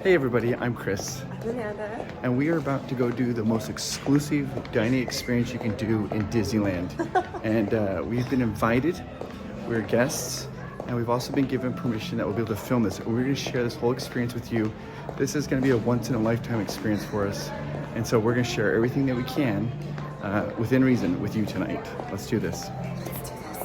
Hey everybody, I'm Chris. I'm Amanda. And we are about to go do the most exclusive dining experience you can do in Disneyland. And we've been invited, we're guests, and we've also been given permission that we'll be able to film this. We're gonna share this whole experience with you. This is gonna be a once in a lifetime experience for us. And so we're gonna share everything that we can, within reason, with you tonight. Let's do this.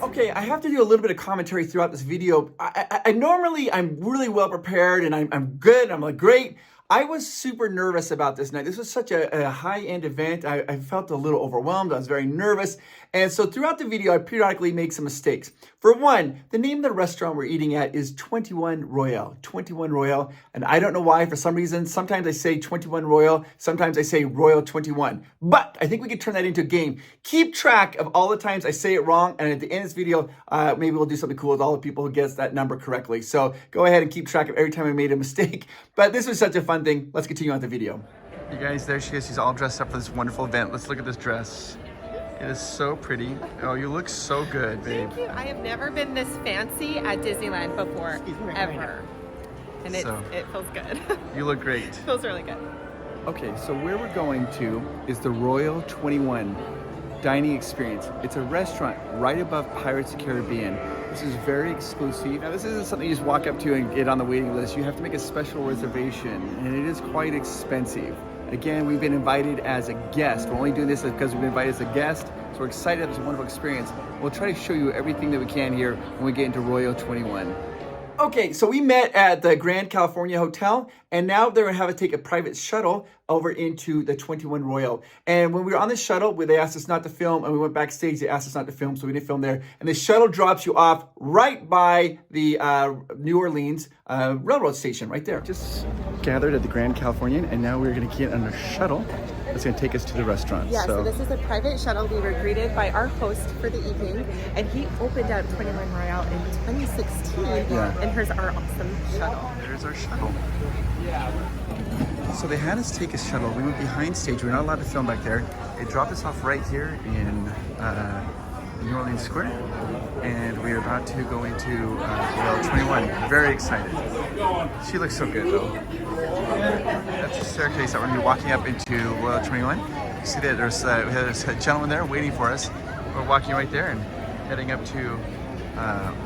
Okay, I have to do a little bit of commentary throughout this video. I normally, I'm really well prepared and I'm good, I'm like great. I was super nervous about this night. This was such a high-end event. I felt a little overwhelmed. I was very nervous. And so throughout the video, I periodically make some mistakes. For one, the name of the restaurant we're eating at is 21 Royale. 21 Royale. And I don't know why, for some reason, sometimes I say 21 Royale, sometimes I say Royal 21. But I think we could turn that into a game. Keep track of all the times I say it wrong. And at the end of this video, maybe we'll do something cool with all the people who guess that number correctly. So go ahead and keep track of every time I made a mistake. But this was such a fun thing. Let's continue on with the video. You guys, there she is. She's all dressed up for this wonderful event. Let's look at this dress. It is so pretty. Oh, you look so good, babe. Thank you. I have never been this fancy at Disneyland before, ever. And it feels good. You look great. It feels really good. Okay, so where we're going to is the Royal 21 dining experience. It's a restaurant right above Pirates of the Caribbean. This is very exclusive. Now, this isn't something you just walk up to and get on the waiting list. You have to make a special reservation, and it is quite expensive. Again, we've been invited as a guest. We're only doing this because we've been invited as a guest, so we're excited to have this wonderful experience. We'll try to show you everything that we can here when we get into Royal 21. Okay, so we met at the Grand California Hotel, and now they're gonna have to take a private shuttle over into the 21 Royal. And when we were on the shuttle, they asked us not to film, and we went backstage, they asked us not to film, so we didn't film there. And the shuttle drops you off right by the New Orleans railroad station, right there. Just gathered at the Grand Californian, and now we're gonna get on a shuttle that's gonna take us to the restaurant. Yeah, so this is a private shuttle. We were greeted by our host for the evening, and he opened up 21 Royale in 2016, and here's our awesome shuttle. There's our shuttle. So they had us take a shuttle. We went behind stage. We're not allowed to film back there. They dropped us off right here in New Orleans Square, and we're about to go into Royal 21. Very excited. She looks so good though. That's the staircase that we're going to be walking up into Royal 21. You see that there's a gentleman there waiting for us. We're walking right there and heading up to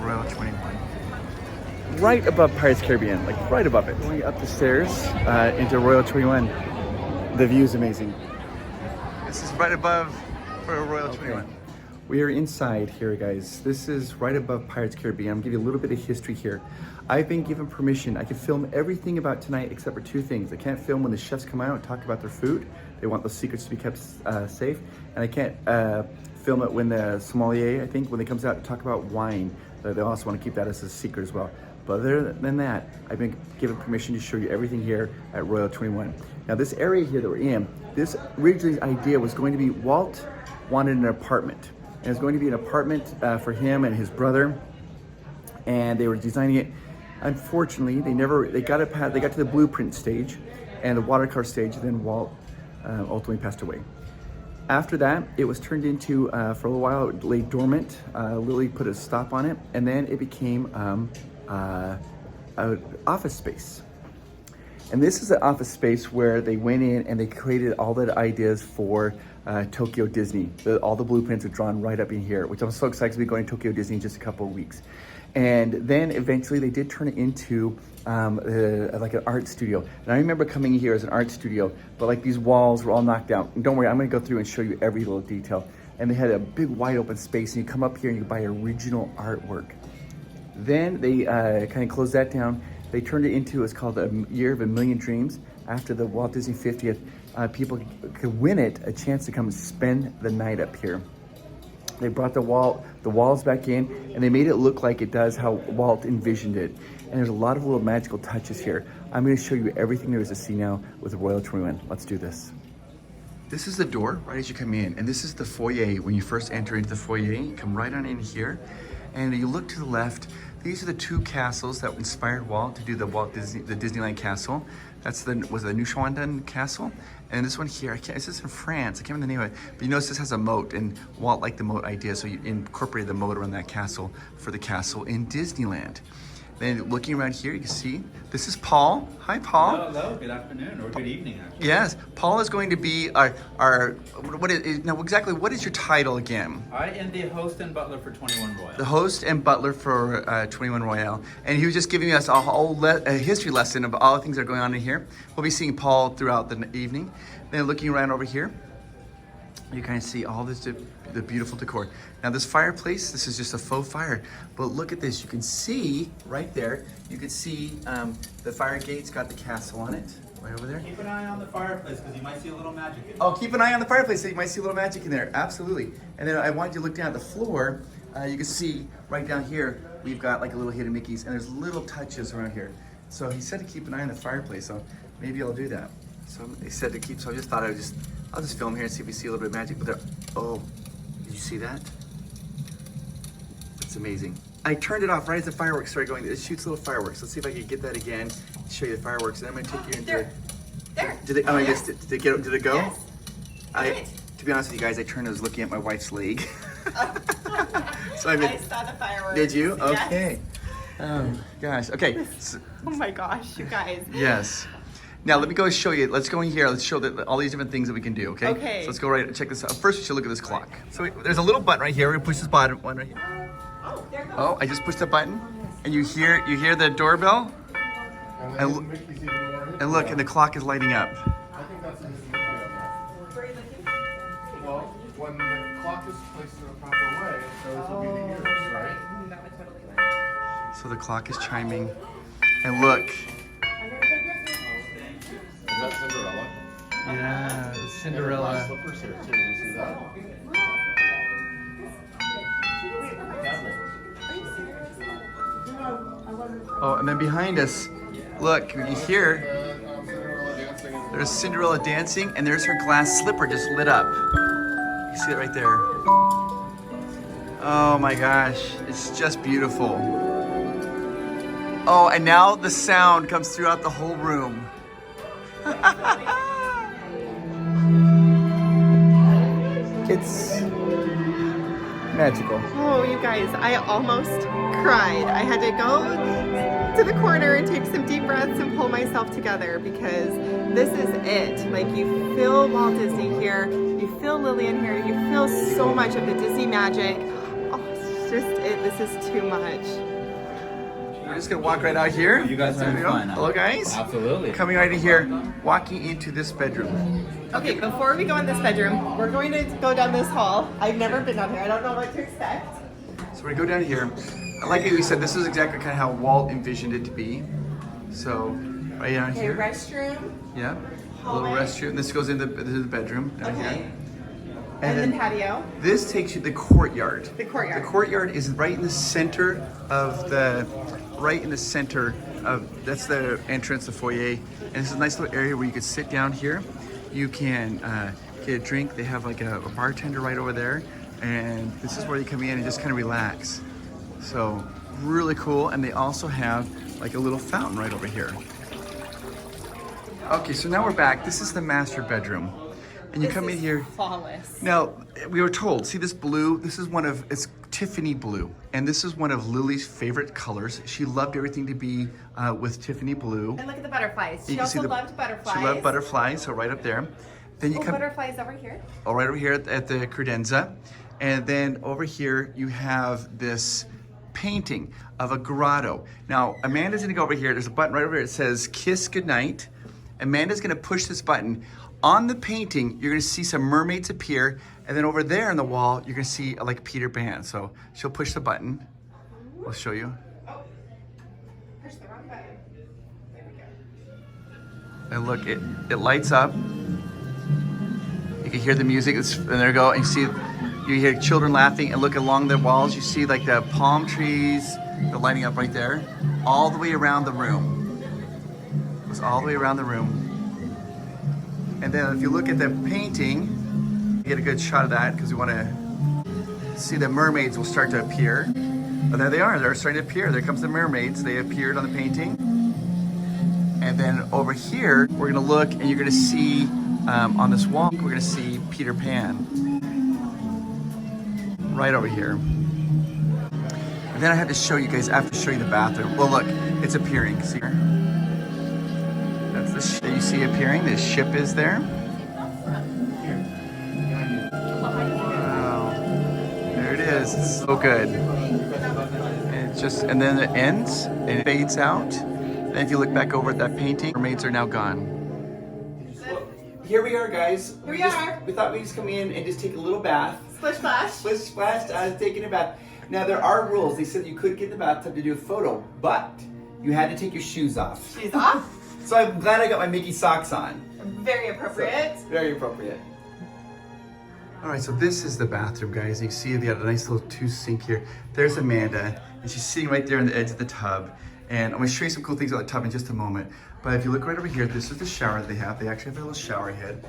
Royal 21. Right above Pirates of the Caribbean, like right above it. Going up the stairs into Royal 21. The view is amazing. This is right above Royal 21. We are inside here, guys. This is right above Pirates of the Caribbean. I'm gonna give you a little bit of history here. I've been given permission. I can film everything about tonight except for two things. I can't film when the chefs come out and talk about their food. They want those secrets to be kept safe. And I can't film it when the sommelier, I think, when they comes out to talk about wine. They also want to keep that as a secret as well. But other than that, I've been given permission to show you everything here at Royal 21. Now this area here that we're in, this originally idea was going to be Walt wanted an apartment. And it's going to be an apartment for him and his brother. And they were designing it. Unfortunately, they got to the blueprint stage and the watercolor stage, and then Walt ultimately passed away. After that, it was turned into, for a little while, it lay dormant. Lily put a stop on it, and then it became an office space. And this is an office space where they went in and they created all the ideas for Tokyo Disney. All the blueprints are drawn right up in here, which I'm so excited to be going to Tokyo Disney in just a couple of weeks. And then eventually they did turn it into like an art studio. And I remember coming here as an art studio, but like these walls were all knocked out. And don't worry, I'm gonna go through and show you every little detail. And they had a big wide open space, and you come up here and you buy original artwork. Then they kind of closed that down. They turned it into, it's called a Year of a Million Dreams. After the Walt Disney 50th, people could win it a chance to come and spend the night up here. They brought the walls back in, and they made it look like it does how Walt envisioned it. And there's a lot of little magical touches here. I'm gonna show you everything there is to see now with Royal 21. Let's do this. This is the door right as you come in, and this is the foyer. When you first enter into the foyer, you come right on in here, and you look to the left. These are the two castles that inspired Walt to do the Disneyland castle. Was the Neuschwanstein Castle, and this one here, this is in France. I can't remember the name of it, but you notice this has a moat, and Walt liked the moat idea, so you incorporated the moat around that castle for the castle in Disneyland. Then looking around here, you can see this is Paul. Hi, Paul. Hello, good afternoon, or good evening, actually. Yes, Paul is going to be our what is now exactly what is your title again? I am the host and butler for 21 Royal. The host and butler for 21 Royale, and he was just giving us a whole history lesson of all the things that are going on in here. We'll be seeing Paul throughout the evening. Then looking around over here, you kind of see all this the beautiful decor. Now this fireplace, this is just a faux fire, but look at this. You can see right there. You can see the fire gate's got the castle on it, right over there. Keep an eye on the fireplace because you might see a little magic in it. Oh, keep an eye on the fireplace. So you might see a little magic in there. Absolutely. And then I want you to look down at the floor. You can see right down here, we've got like a little hidden Mickeys, and there's little touches around here. So he said to keep an eye on the fireplace, so maybe I'll do that. So they said to keep, so I just thought I'll just film here and see if we see a little bit of magic. But there, oh, did you see that? It's amazing. I turned it off right as the fireworks started going. It shoots little fireworks. Let's see if I can get that again, show you the fireworks. And I'm gonna take you into There. Did it? Oh, yes. Did it go? Yes. To be honest with you guys, I turned. I was looking at my wife's leg. So I saw the fireworks. Did you? Yes. Okay. Oh gosh. Okay. So, Oh my gosh, you guys. yes. Now let me go show you. Let's go in here. Let's show all these different things that we can do. Okay. Okay. So let's go right. Check this out. First, we should look at this clock. So there's a little button right here. We're gonna push this button one right here. Oh, there it goes. Oh, I just pushed the button, and you hear the doorbell, and look, and the clock is lighting up. I think that's a Mickey Where are you looking? Well, when the clock is placed in a proper way, those will be the ears, right? That would totally work. So the clock is chiming, and look. Is that Cinderella? Yeah, My Cinderella. slippers here too. You see that? Oh, and then behind us, look, you hear, Cinderella dancing. there's Cinderella dancing, and there's her glass slipper just lit up. You see it right there. Oh my gosh, it's just beautiful. Oh, and now the sound comes throughout the whole room. It's magical. Oh, you guys, I almost cried. I had to go to the corner and take some deep breaths and pull myself together because this is it. Like, you feel Walt Disney here, you feel Lillian here, you feel so much of the Disney magic. Oh, it's just it. This is too much. We're just gonna walk right out here. You guys are There we go. fun. Hello, guys. Absolutely. Coming right in here, walking into this bedroom. Okay, before we go in this bedroom, we're going to go down this hall. I've never been down here. I don't know what to expect. So we go down here. Like we said, this is exactly kind of how Walt envisioned it to be. So right down Okay, here. restroom. Yeah. A little Hallway. restroom. This goes into the bedroom down Okay. here. And then then patio. this takes you to the courtyard. The courtyard. The courtyard is right in the center of that's the entrance, the foyer. And this is a nice little area where you could sit down here. You can get a drink. They have like a bartender right over there. And this is where you come in and just kind of relax. So really cool. And they also have like a little fountain right over here. Okay, so now we're back. This is the master bedroom. And you This come in is here. Flawless. Now, we were told, see this blue? This is it's Tiffany blue. And this is one of Lily's favorite colors. She loved everything to be with Tiffany blue. And look at the butterflies. You She can see also loved butterflies. She loved butterflies, so right up there. Then you Oh, come butterflies over here. right over here at the credenza. And then over here, you have this painting of a grotto. Now, Amanda's gonna go over here. There's a button right over here. It says kiss goodnight. Amanda's gonna push this button. On the painting, you're gonna see some mermaids appear, and then over there on the wall, you're gonna see like Peter Pan. So she'll push the button. We'll show you. Oh, push the wrong button. There we go. And look, it lights up. You can hear the music, and there you go. And you hear children laughing, and look along the walls, you see like the palm trees, they're lighting up right there, all the way around the room. It was all the way around the room. And then if you look at the painting, you get a good shot of that because we want to see the mermaids will start to appear. But there they are, they're starting to appear. There comes the mermaids, they appeared on the painting. And then over here, we're gonna look and you're gonna see on this wall, we're gonna see Peter Pan. Right over here. And then I have to show you guys, I have to show you the bathroom. Well, look, it's appearing. See here? That's the ship you see appearing. The ship is there. Wow. There it is. It's so good. And then it ends and it fades out. Then if you look back over at that painting, mermaids are now gone. Here we are, guys. Here we are. We thought we'd just come in and just take a little bath. Splish splash. Splish splash, taking a bath. Now there are rules. They said you could get in the bathtub to do a photo, but you had to take your shoes off. Shoes off. So I'm glad I got my Mickey socks on. Very appropriate. So, very appropriate. All right, so this is the bathroom, guys. You can see they got a nice little two sink here. There's Amanda, and she's sitting right there on the edge of the tub. And I'm gonna show you some cool things about the tub in just a moment. But if you look right over here, this is the shower that they have. They actually have a little shower head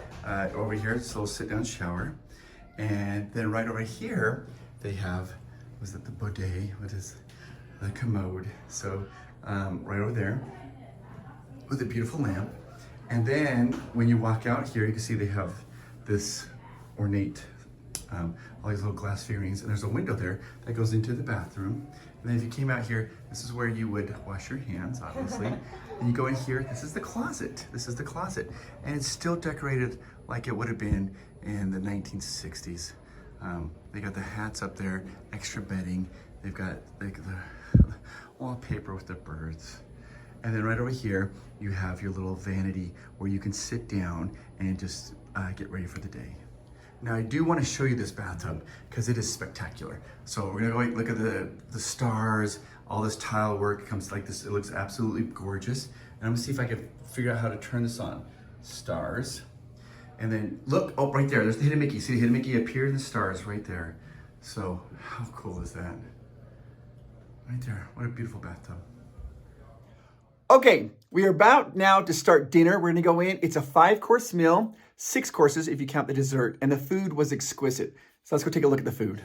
over here. It's a little sit-down shower. And then right over here, they have, was it the bidet? What is the commode? So right over there with a beautiful lamp. And then when you walk out here, you can see they have this ornate, all these little glass figurines, and there's a window there that goes into the bathroom. And then if you came out here, this is where you would wash your hands, obviously. And you go in here, this is the closet. This is the closet. And it's still decorated like it would have been in the 1960s. They got the hats up there, extra bedding. They've got like the wallpaper with the birds. And then right over here, you have your little vanity where you can sit down and just get ready for the day. Now I do want to show you this bathtub because it is spectacular. So we're gonna go look at the stars, all this tile work. It comes like this, it looks absolutely gorgeous. And I'm gonna see if I can figure out how to turn this on. Stars. And then look, oh, right there, there's the hidden Mickey. See the hidden Mickey appeared in the stars right there. So how cool is that? Right there, what a beautiful bathtub. Okay, we are about now to start dinner. We're gonna go in. It's a 5-course meal, 6 courses if you count the dessert, and the food was exquisite. So let's go take a look at the food.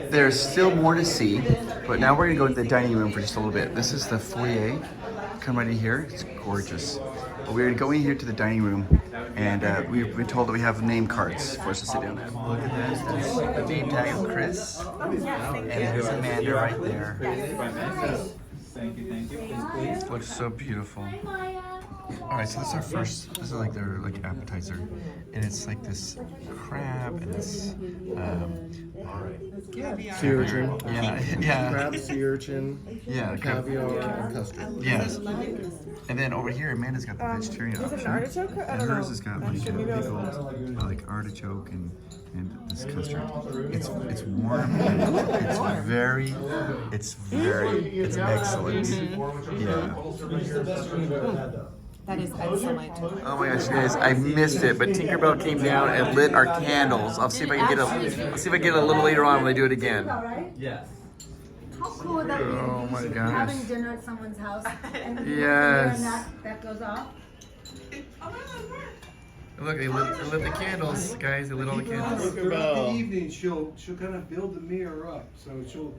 There's still more to see, but now we're gonna go to the dining room for just a little bit. This is the foyer. Come right in here, it's gorgeous. But we're gonna go in here to the dining room, and we've been told that we have name cards for us to sit down at. Look at this, that's the name tag of Chris. And there's Amanda right there. Thank you, please. Looks so beautiful. All right, so this is our first, this is like their appetizer. And it's like this crab and this, Sea urchin. Yeah. Crab, sea urchin, Yeah, crab. caviar, and custard. Yes. And then over here, Amanda's got the vegetarian option. artichoke? I And don't hers know. has got like pickled, like artichoke and this custard. It's warm. And it's excellent. Yeah. That is excellent. Oh my gosh, guys, I missed it, but Tinkerbell came down and lit our candles. I'll see if I can get a little later on when they do it again. Yes. How cool would that be? Oh my gosh. Having dinner at someone's house and Yes. that goes off. Look, they lit the candles, guys. They lit all the candles. Throughout the evening, she'll kind of build the mirror up. So she'll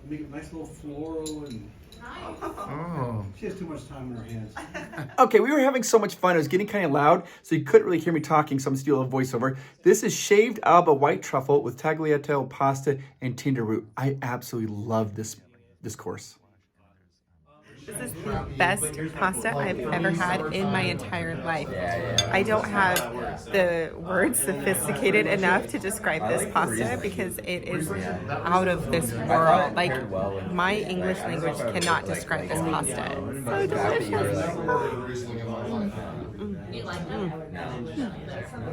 make it nice little floral, and Oh. she has too much time in her hands. Okay, we were having so much fun. It was getting kind of loud, so you couldn't really hear me talking, so I'm going to do a little voiceover. This is shaved alba white truffle with tagliatelle pasta and tinder root. I absolutely love this course. This is the best pasta I've ever had in my entire life. I don't have the words sophisticated enough to describe this pasta because it is out of this world. Like, my English language cannot describe this pasta. It's so delicious.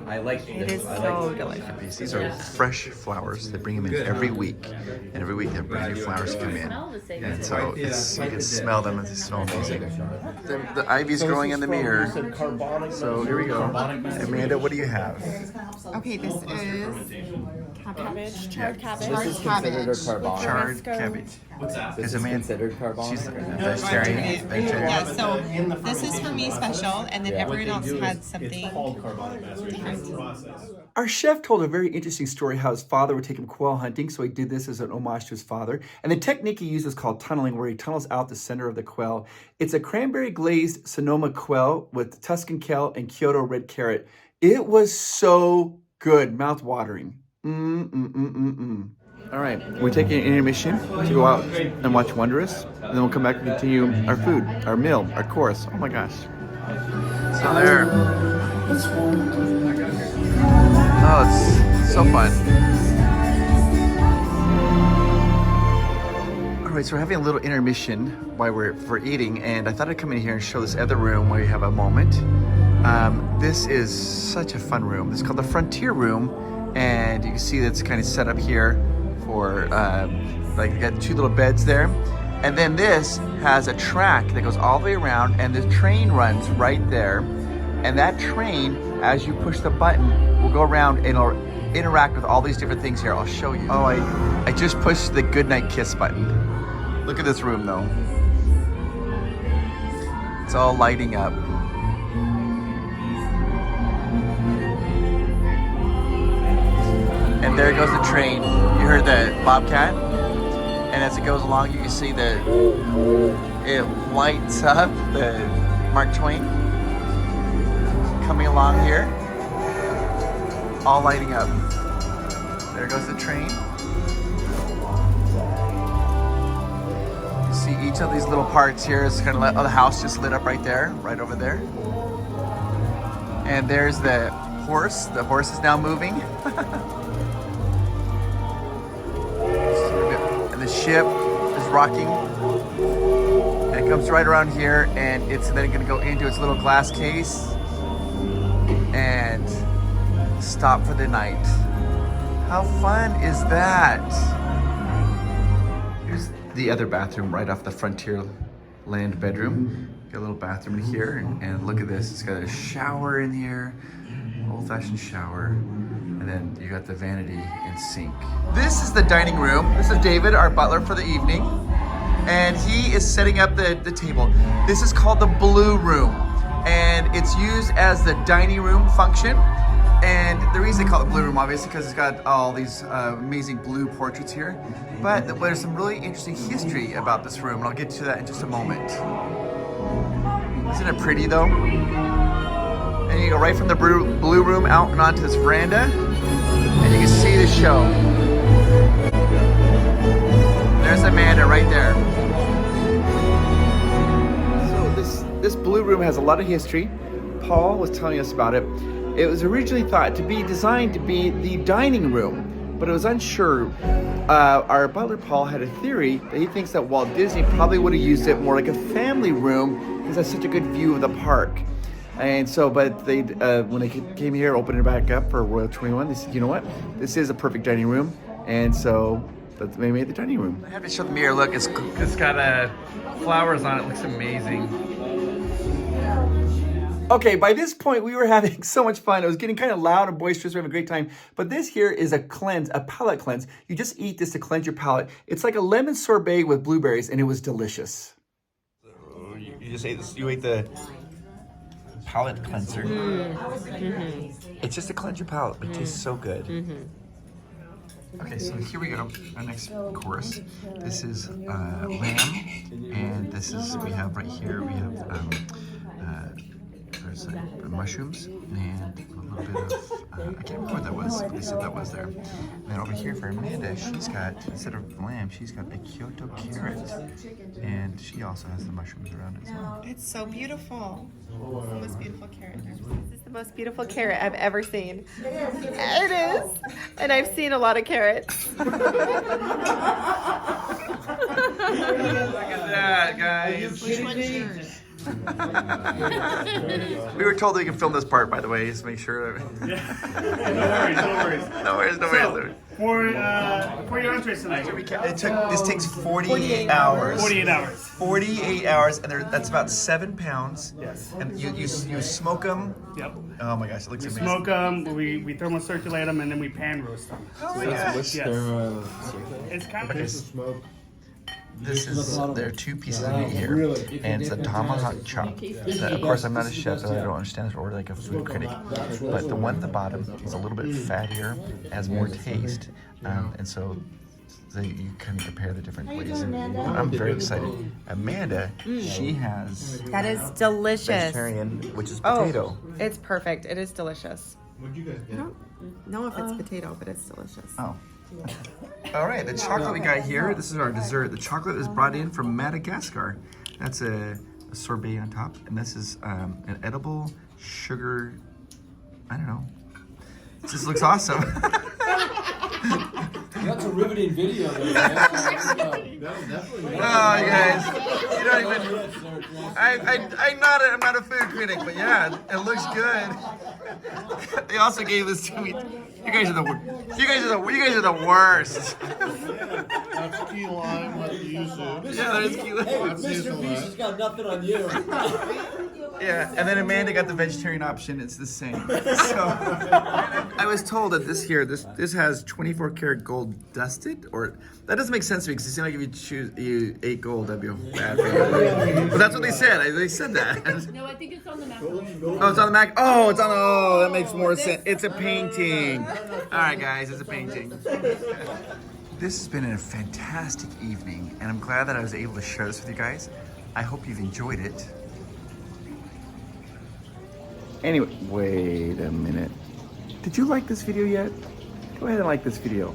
I like It is so delicious. These are fresh flowers. They bring them in every week, and every week they have brand new flowers come in, and so you can smell them. They smell amazing. The ivy's growing in the mirror. So here we go. Amanda, what do you have? Okay, this is cabbage, charred cabbage. This is considered a carbonic. Charred cabbage. What's that? Is Amanda? Considered carbonic. She's a vegetarian. Yeah, so this is for me special, and then everyone else had something. Our chef told a very interesting story how his father would take him quail hunting, so he did this as an homage to his father. And the technique he uses is called tunneling, where he tunnels out the center of the quail. It's a cranberry glazed Sonoma quail with Tuscan kale and Kyoto red carrot. It was so good, mouth watering. All right, we're taking an intermission to go out and watch Wondrous, and then we'll come back and continue our food, our meal, our course. Oh my gosh. So there. Oh, it's so fun. All right, so we're having a little intermission while we're eating, and I thought I'd come in here and show this other room where you have a moment. This is such a fun room. It's called the Frontier Room, and you can see that's kind of set up here for like you got 2 little beds there. And then this has a track that goes all the way around, and the train runs right there. And that train, as you push the button, will go around and it'll interact with all these different things here. I'll show you. Oh, I just pushed the goodnight kiss button. Look at this room though. It's all lighting up. And there goes the train. You heard the bobcat? And as it goes along, you can see that it lights up the Mark Twain coming along here. All lighting up. There goes the train. You see each of these little parts here is kind of the house just lit up right there, right over there. And there's the horse. The horse is now moving. And the ship is rocking. And it comes right around here, and it's then going to go into its little glass case and stop for the night. How fun is that? Here's the other bathroom right off the Frontierland bedroom. Got a little bathroom in here, and look at this. It's got a shower in here, old-fashioned shower, and then you got the vanity and sink. This is the dining room. This is David, our butler for the evening, and he is setting up the table. This is called the Blue Room, and it's used as the dining room function. And the reason they call it Blue Room, obviously, because it's got all these amazing blue portraits here. But there's some really interesting history about this room, and I'll get to that in just a moment. Isn't it pretty, though? And you go right from the Blue Room out and onto this veranda, and you can see the show. There's Amanda right there. So this Blue Room has a lot of history. Paul was telling us about it. It was originally thought to be designed to be the dining room, but it was unsure. Our butler Paul had a theory that he thinks that Walt Disney probably would have used it more like a family room because it has such a good view of the park. And so, but they, when they came here, opened it back up for Royal 21, they said, you know what? This is a perfect dining room. And so they made the dining room. I have to show the mirror. Look, it's got flowers on it. It looks amazing. Okay, by this point, we were having so much fun. It was getting kind of loud and boisterous. We were having a great time. But this here is a palate cleanse. You just eat this to cleanse your palate. It's like a lemon sorbet with blueberries, and it was delicious. You just ate this. You ate the palate cleanser. Mm-hmm. It's just to cleanse your palate. It tastes so good. Mm-hmm. Okay, so here we go. Our next course. This is lamb, and this is we have right here. We have. There's mushrooms and a little bit of, I can't remember what that was, but they said that was there. And then over here for Amanda, she's got, instead of lamb, she's got a Kyoto carrot. And she also has the mushrooms around it as well. It's so beautiful. It's the most beautiful carrot. This is the most beautiful carrot I've ever seen. It is. And I've seen a lot of carrots. Look at that, guys. Which one's yours? We were told that we can film this part, by the way, just make sure. No worries. For your entrance tonight. This takes 48 hours. 48 hours. 48 hours, and that's about 7 pounds. Yes. And you smoke them. Yep. Oh my gosh, it looks amazing. Smoke them, we thermocirculate them, and then we pan roast them. Oh my gosh. Yes. It's kind of Smoke. There are 2 pieces of meat here, and it's a tomahawk chop. Of course, I'm not a chef, so I don't understand this, or like a food critic. But the one at the bottom is a little bit fattier, has more taste, and so you kind of compare the different ways. I'm very excited. Amanda, she has That is delicious. vegetarian, which is potato. Oh, it's perfect. It is delicious. What'd you guys I get? don't know if it's potato, but it's delicious. Oh. All right, the chocolate we got here, this is our dessert. The chocolate is brought in from Madagascar. That's a sorbet on top, and this is an edible sugar, I don't know. It just looks awesome. That's a riveting video. There, Oh, you guys, you don't even. I'm not a food critic, but yeah, it looks good. They also gave this to me. You guys are the worst. That's key lime with yuzu. Yeah, there's key lime. Hey, Mr. Beast has got nothing on you. Yeah, and then Amanda got the vegetarian option. It's the same. So I was told that this has 24 karat gold dusted, or that doesn't make sense to me because it seems like if you ate gold, that'd be bad for you. But that's what they said. They said that. No, I think it's on the map. Oh, it's on the Mac. Oh, it's on. Oh, that makes more sense. It's a painting. All right, guys, it's a painting. This has been a fantastic evening, and I'm glad that I was able to share this with you guys. I hope you've enjoyed it. Anyway, wait a minute. Did you like this video yet? Go ahead and like this video.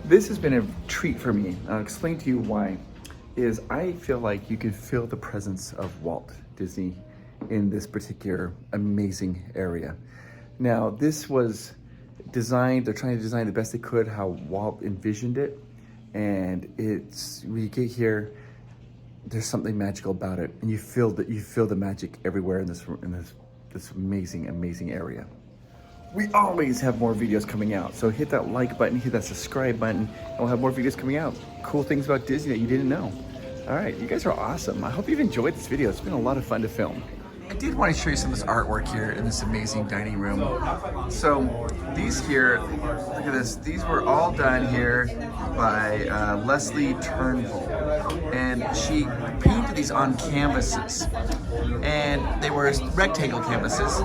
This has been a treat for me. I'll explain to you why. I feel like you can feel the presence of Walt Disney in this particular amazing area. Now, this was designed, they're trying to design the best they could how Walt envisioned it. And when you get here, there's something magical about it. And you feel the magic everywhere in this amazing area. We always have more videos coming out, so hit that like button, hit that subscribe button, and we'll have more videos coming out. Cool things about Disney that you didn't know. All right, you guys are awesome. I hope you've enjoyed this video. It's been a lot of fun to film. I did want to show you some of this artwork here in this amazing dining room. So these here, look at this. These were all done here by Leslie Turnbull, and she painted these on canvases, and they were rectangle canvases.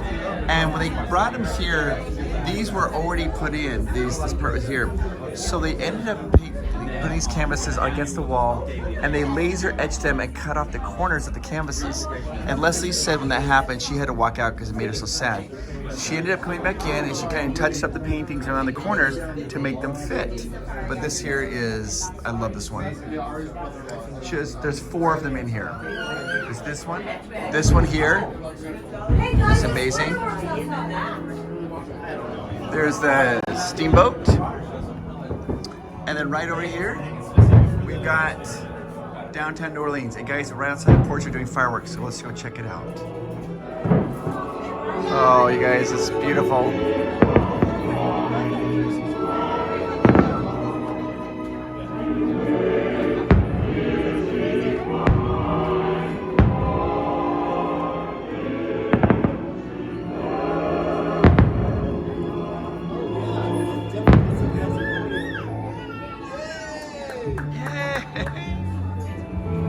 And when they brought them here, these were already put in. This part was here, so they ended up putting these canvases against the wall, and they laser etched them and cut off the corners of the canvases. And Leslie said when that happened, she had to walk out because it made her so sad. She ended up coming back in, and she kind of touched up the paintings around the corners to make them fit. But this here is, I love this one. There's 4 of them in here. There's this one here. It's amazing. There's the steamboat. And then right over here, we've got downtown New Orleans. And guys, right outside the porch, we're doing fireworks, so let's go check it out. Oh, you guys, it's beautiful.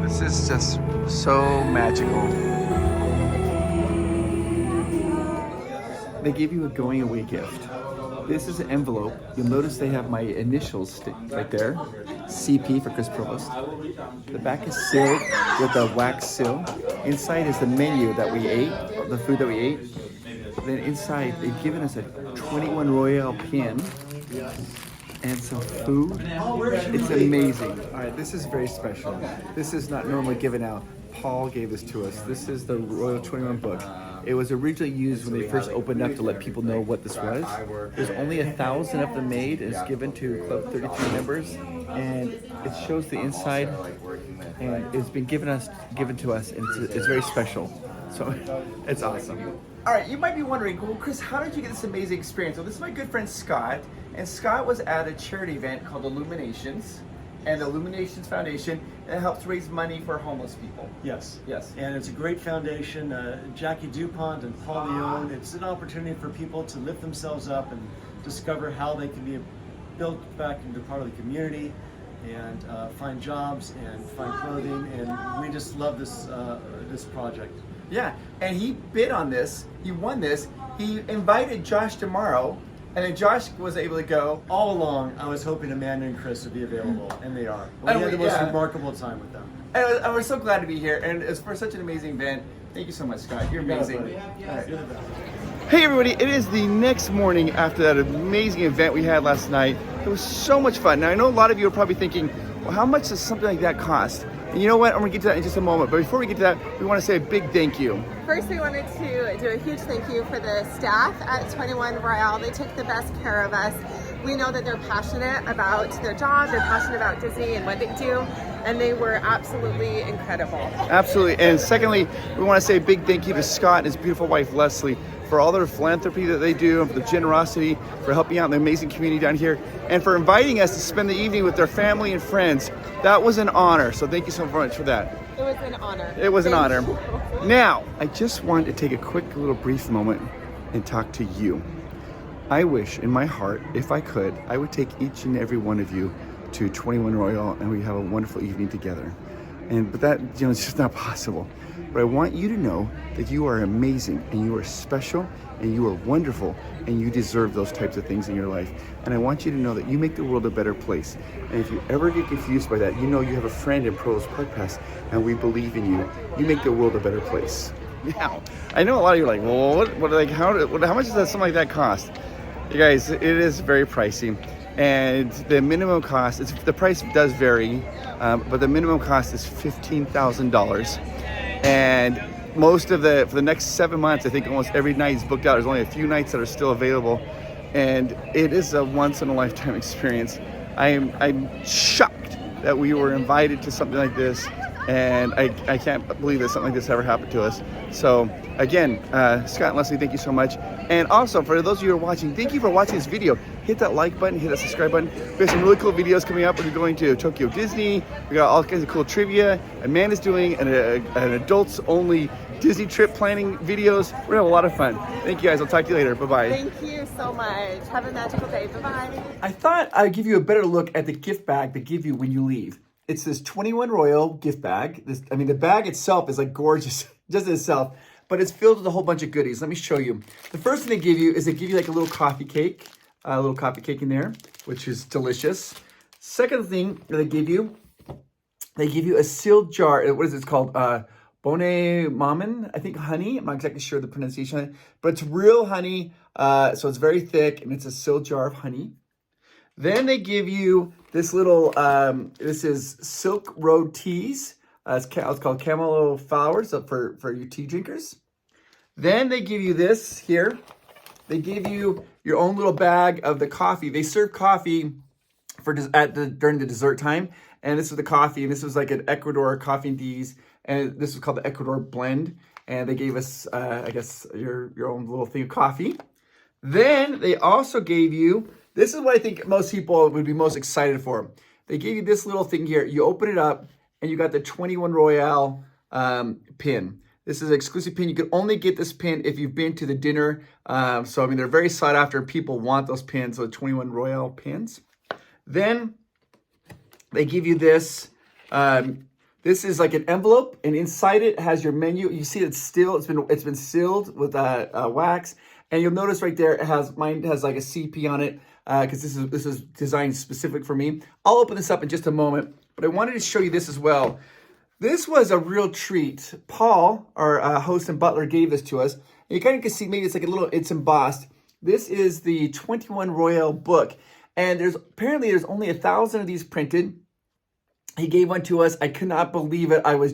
This is just so magical. They give you a going away gift. This is an envelope. You'll notice they have my initials right there. CP for Chris Provost. The back is sealed with a wax seal. Inside is the menu that we ate, the food that we ate. Then inside, they've given us a 21 Royale pin and some food. It's amazing. All right, this is very special. This is not normally given out. Paul gave this to us. This is the Royal 21 book. It was originally used when they first opened up to let people know what this was. There's only 1,000 of them made, and it's given to Club 33 members. And it shows the inside, and it's been given to us, and it's very special. So it's awesome. All right, you might be wondering, well, Chris, how did you get this amazing experience? Well, this is my good friend Scott, and Scott was at a charity event called Illuminations, and the Illuminations Foundation, and it helps raise money for homeless people. Yes. Yes. And it's a great foundation. Jackie DuPont and Paul Leone, it's an opportunity for people to lift themselves up and discover how they can be built back into part of the community and find jobs and find clothing. And we just love this project. Yeah, and he bid on this, he won this, he invited Josh tomorrow, and then Josh was able to go. All along, I was hoping Amanda and Chris would be available, and they are. We had the most remarkable time with them. And we're so glad to be here, and it's for such an amazing event. Thank you so much, Scott. You're amazing. All right. You're the best. Hey everybody, it is the next morning after that amazing event we had last night. It was so much fun. Now I know a lot of you are probably thinking, well, how much does something like that cost? And you know what, I'm gonna get to that in just a moment. But before we get to that, we wanna say a big thank you. First, we wanted to do a huge thank you for the staff at 21 Royale. They took the best care of us. We know that they're passionate about their job, they're passionate about Disney and what they do, and they were absolutely incredible. Absolutely. And secondly, we wanna say a big thank you to Scott and his beautiful wife, Leslie, for all their philanthropy that they do, and for the generosity, for helping out in the amazing community down here, and for inviting us to spend the evening with their family and friends. That was an honor, so thank you so much for that. It was an honor. It was an Thank honor. you. Now, I just wanted to take a quick little brief moment and talk to you. I wish in my heart, if I could, I would take each and every one of you to 21 Royal and we have a wonderful evening together. But that, it's just not possible. But I want you to know that you are amazing and you are special and you are wonderful and you deserve those types of things in your life. And I want you to know that you make the world a better place. And if you ever get confused by that, you know you have a friend in Provo's Park Pass and we believe in you. You make the world a better place. Now, I know a lot of you are like, well, how much does something like that cost? You guys, it is very pricey. And the minimum cost, the price does vary, but the minimum cost is $15,000. And for the next 7 months, I think almost every night is booked out. There's only a few nights that are still available. And it is a once in a lifetime experience. I'm shocked that we were invited to something like this. And I can't believe that something like this ever happened to us. So again, Scott and Leslie, thank you so much. And also for those of you who are watching, thank you for watching this video. Hit that like button, hit that subscribe button. We have some really cool videos coming up. We're going to Tokyo Disney. We got all kinds of cool trivia. Amanda's doing an adults only Disney trip planning videos. We're gonna have a lot of fun. Thank you guys, I'll talk to you later, bye-bye. Thank you so much. Have a magical day, bye-bye. I thought I'd give you a better look at the gift bag they give you when you leave. It's this 21 Royal gift bag. The bag itself is like gorgeous, just in itself, but it's filled with a whole bunch of goodies. Let me show you. The first thing they give you is they give you like a little coffee cake in there, which is delicious. Second thing that they give you a sealed jar. What is it called? Bonne Maman, I think honey. I'm not exactly sure the pronunciation, but it's real honey. So it's very thick and it's a sealed jar of honey. Then they give you this little, this is Silk Road Teas. It's called Camelo Flowers for you tea drinkers. Then they give you this here. They give you your own little bag of the coffee. They serve coffee during the dessert time. And this is the coffee. And this was like an Ecuador coffee and teas. And this was called the Ecuador blend. And they gave us, I guess, your own little thing of coffee. Then they also gave you, this is what I think most people would be most excited for. They gave you this little thing here. You open it up and you got the 21 Royale pin. This is an exclusive pin. You can only get this pin if you've been to the dinner. So, I mean, they're very sought after. People want those pins, the 21 Royale pins. Then they give you this. This is like an envelope, and inside it has your menu. You see it's been sealed with wax. And you'll notice right there, mine has like a CP on it, because this is designed specific for me. I'll open this up in just a moment, but I wanted to show you this as well. This was a real treat. Paul, our host and butler, gave this to us. And you kind of can see, maybe it's embossed. This is the 21 Royal book. And there's only 1,000 of these printed. He gave one to us. I could not believe it. I was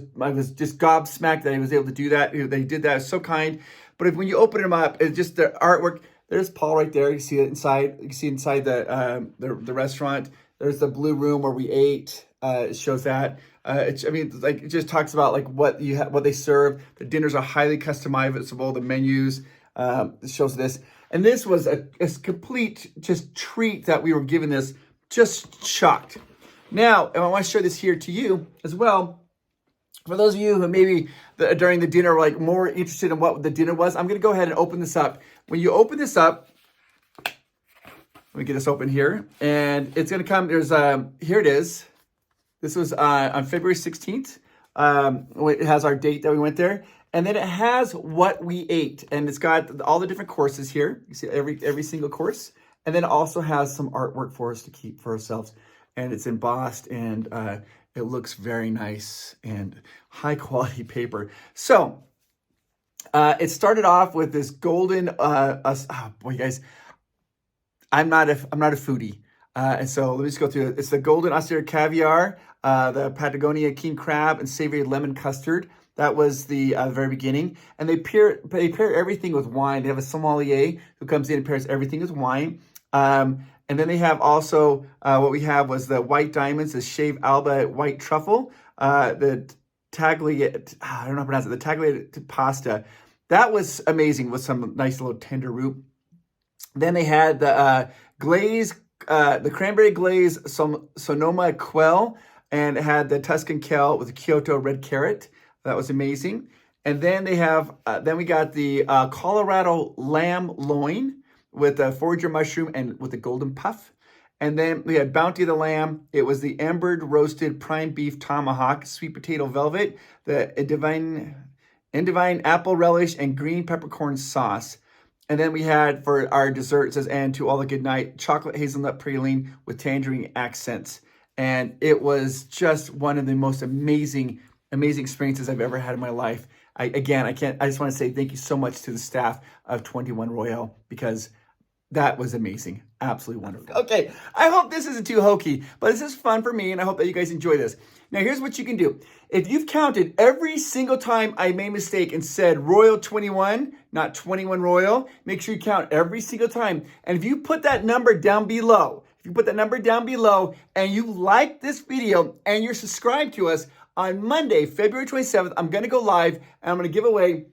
just gobsmacked that he was able to do that. That he did that. It was so kind. But when you open them up, it's just the artwork. There's Paul right there. You see it inside. You can see inside the restaurant. There's the blue room where we ate. It shows that. It just talks about like what they serve. The dinners are highly customizable. The menus. It shows this. And this was a complete just treat that we were given this. Just shocked. Now, and I want to share this here to you as well. For those of you who maybe during the dinner were like more interested in what the dinner was, I'm going to go ahead and open this up. When you open this up, let me get this open here, and it's going to come. There's here it is. This was on February 16th. It has our date that we went there, and then it has what we ate, and it's got all the different courses here. You see every single course, and then it also has some artwork for us to keep for ourselves. And it's embossed, and it looks very nice and high quality paper. So It started off with this golden, oh boy, guys, I'm not a foodie. And so let me just go through it. It's the golden austere caviar, the Patagonia king crab, and savory lemon custard. That was the very beginning. And they pair everything with wine. They have a sommelier who comes in and pairs everything with wine. And then they have also, what we have was the white diamonds, the Shave Alba white truffle, the tagliatelle, I don't know how to pronounce it, the tagliatelle pasta. That was amazing with some nice little tender root. Then they had the glaze, the cranberry glaze Sonoma quail, and it had the Tuscan kale with the Kyoto red carrot. That was amazing. And then they have, then we got the Colorado lamb loin with the forager mushroom and with the golden puff. And then we had Bounty of the Lamb. It was the embered roasted prime beef tomahawk, sweet potato velvet, the Endivine apple relish, and green peppercorn sauce. And then we had for our dessert, it says, and to all the good night, chocolate hazelnut praline with tangerine accents. And it was just one of the most amazing experiences I've ever had in my life. I just want to say thank you so much to the staff of 21 Royale, because that was amazing. Absolutely wonderful. Okay, I hope this isn't too hokey, but this is fun for me, and I hope that you guys enjoy this. Now, here's what you can do. If you've counted every single time I made a mistake and said Royal 21, not 21 Royal, make sure you count every single time. And if you put that number down below, and you like this video and you're subscribed to us, on Monday, February 27th, I'm going to go live, and I'm going to give away,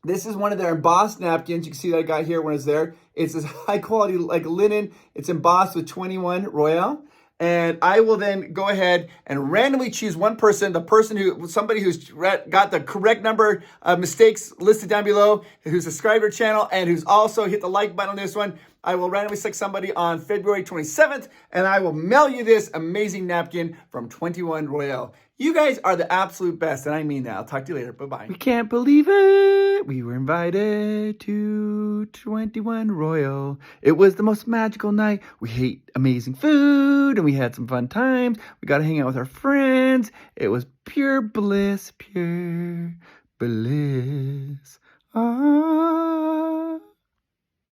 this is one of their embossed napkins. You can see that I got here when it's there. It's this high quality like linen. It's embossed with 21 Royale. And I will then go ahead and randomly choose one person, somebody who's got the correct number of mistakes listed down below, who's subscribed to our channel, and who's also hit the like button on this one. I will randomly select somebody on February 27th, and I will mail you this amazing napkin from 21 Royale. You guys are the absolute best, and I mean that. I'll talk to you later. Bye-bye. We can't believe it. We were invited to 21 Royale. It was the most magical night. We ate amazing food, and we had some fun times. We got to hang out with our friends. It was pure bliss, pure bliss.